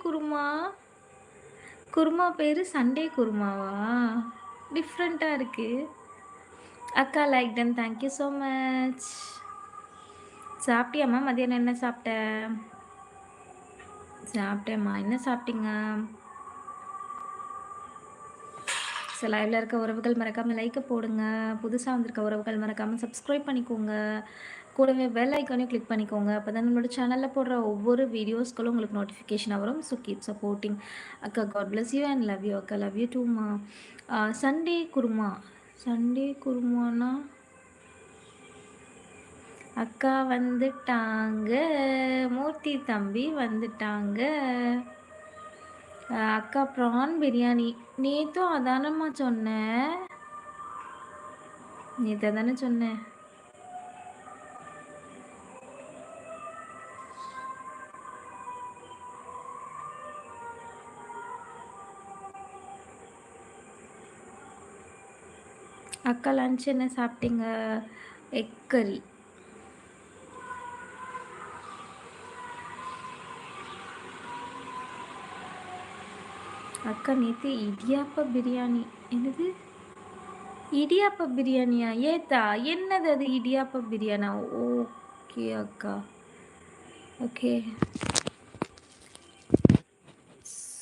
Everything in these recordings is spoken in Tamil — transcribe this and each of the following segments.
குருமா. குருமா பேரு சண்டே குருமாவா? டிஃப்ரெண்ட்டா இருக்கு. அக்கா like done. Thank you so much. சாப்பிட்டியாம்மா? மதியானம் என்ன சாப்பிட்ட? சாப்பிட்டேம்மா. என்ன சாப்பிட்டீங்க? லைவ்ல இருக்க உறவுகள் மறக்காம லைக்க போடுங்க. புதுசா வந்திருக்க உறவுகள் மறக்காம சப்ஸ்கிரைப் பண்ணிக்கோங்க. கூடவே பெல் ஐக்கானையும் கிளிக் பண்ணிக்கோங்க. அப்பதான் நம்மளோட சேனல்ல போடுற ஒவ்வொரு வீடியோஸ்களும் உங்களுக்கு நோட்டிஃபிகேஷனா வரும். So keep supporting. அக்கா god bless you and love you அக்கா. லவ் யூ டூம்மா. சண்டே குருமா. சண்டே குருமானா அக்கா வந்துட்டாங்க. மூர்த்தி தம்பி வந்துட்டாங்க. அக்கா ப்ரான் பிரியாணி. நேத்தும் அதானம்மா சொன்னேன். நேற்று தானே சொன்னேன். அக்கா லன்ச் என்ன சாப்பிட்டீங்க? எக் கறி. அக்கா நேற்று இடியாப்ப பிரியாணி. என்னது இடியாப்ப பிரியாணியா? ஏத்தா என்னது அது இடியாப்ப பிரியாணா? ஓகே அக்கா. ஓகே.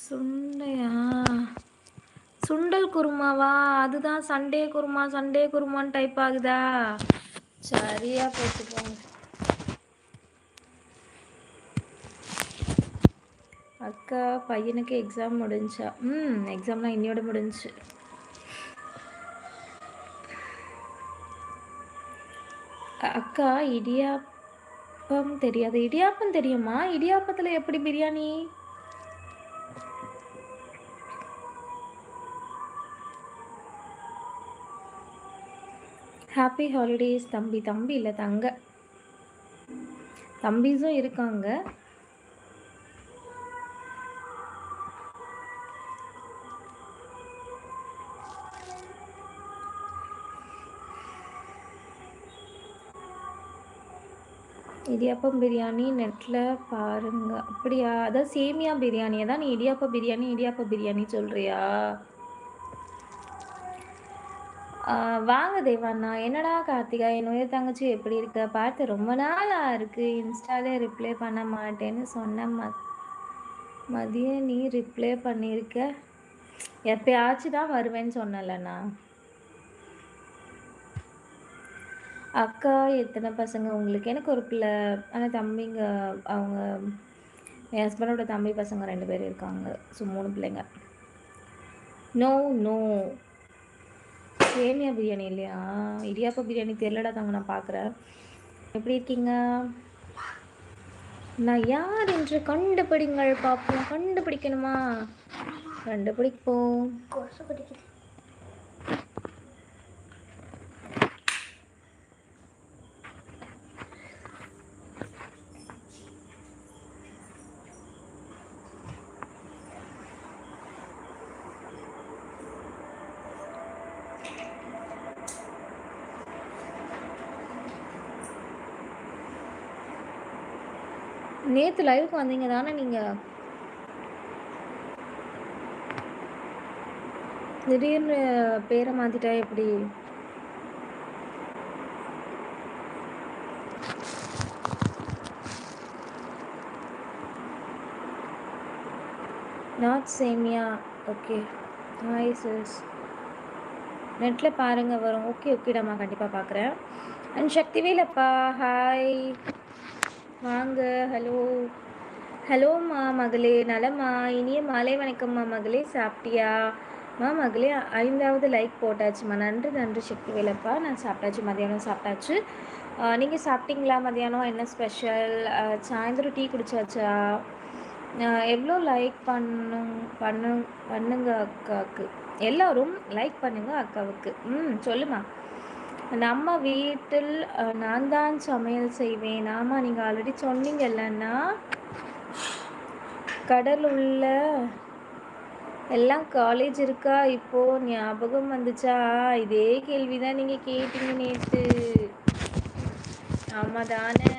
சுண்டையா? சுண்டல் குருமாவா? அதுதான் சண்டே குருமா சண்டே குருமான்னு டைப் ஆகுதா? சரியா போட்டுக்கோங்க. அக்கா பையனுக்கு எக்ஸாம் முடிஞ்சா? எக்ஸாம்லாம் இன்னையோட முடிஞ்சு. அக்கா இடியாப்பம் தெரியாது. இடியாப்பம் தெரியுமா? இடியாப்பத்துல எப்படி பிரியாணி? ஹாப்பி ஹாலிடேஸ் தம்பி. தம்பி இல்லை தங்க. தம்பிஸும் இருக்காங்க. இடியாப்பம் பிரியாணி நெட்டில் பாருங்க. அப்படியா? அதான் சேமியா பிரியாணியை தான் நீ இடியாப்ப பிரியாணி சொல்கிறியா? வாங்க தேவாண்ணா. என்னடா கார்த்திகா, என்னுடைய தங்கச்சி எப்படி இருக்க? பார்த்து ரொம்ப நாளாக இருக்குது. இன்ஸ்டாலே ரிப்ளை பண்ண மாட்டேன்னு சொன்ன மதியம் நீ ரிப்ளை பண்ணியிருக்க. எப்பயாச்சும் தான் வருவேன்னு சொன்னலண்ணா. அக்கா எத்தனை பசங்க உங்களுக்கு? எனக்கு ஒரு பிள்ளை. ஆனால் தம்பிங்க அவங்க என் ஹஸ்பண்டோட தம்பி பசங்க 2 பேர் இருக்காங்க. ஸோ 3 பிள்ளைங்க. நோ நோ சேமியா பிரியாணி இல்லையா? இடியாப்ப பிரியாணி தெரியலடா தாங்க. நான் பார்க்குறேன். எப்படி இருக்கீங்க? நான் யார் என்று கண்டுபிடிங்கள் பார்ப்போம். கண்டுபிடிக்கணுமா? கண்டுபிடிப்போம். நேற்று லைவுக்கு வந்தீங்க தானே நீங்கள்? திடீர்னு பேரை மாற்றிட்டா எப்படி? நாட் சேமியா. ஓகே. Hi sis. நெட்டில் பாருங்கள் வரும். ஓகேடாம்மா, கண்டிப்பாக பார்க்குறேன். அண்ட் சக்திவேலப்பா ஹாய் வாங்க. ஹலோம்மா மகளே. நலம்மா. இனிய மாலை வணக்கம்மா மகளே. சாப்பிட்டியாம்மா மகளே? 5வது லைக் போட்டாச்சும்மா. நன்றி சக்திவேலப்பா. நான் சாப்பிட்டாச்சு. மதியானம் சாப்பிட்டாச்சு. நீங்கள் சாப்பிட்டீங்களா? மதியானம் என்ன ஸ்பெஷல்? சாயந்தரம் டீ குடிச்சாச்சா? எவ்வளோ லைக் பண்ணுங்க அக்காவுக்கு. எல்லோரும் லைக் பண்ணுங்க அக்காவுக்கு. சொல்லுமா. நம்ம வீட்டில் நான் தான் சமையல் செய்வேன். ஆமாம், நீங்கள் ஆல்ரெடி சொன்னீங்கல்லண்ணா. கடலுள்ள எல்லாம் காலேஜ் இருக்கா? இப்போது ஞாபகம் வந்துச்சா? இதே கேள்வி தான் நீங்கள் கேட்டீங்க நேற்று. ஆமாம் தானே?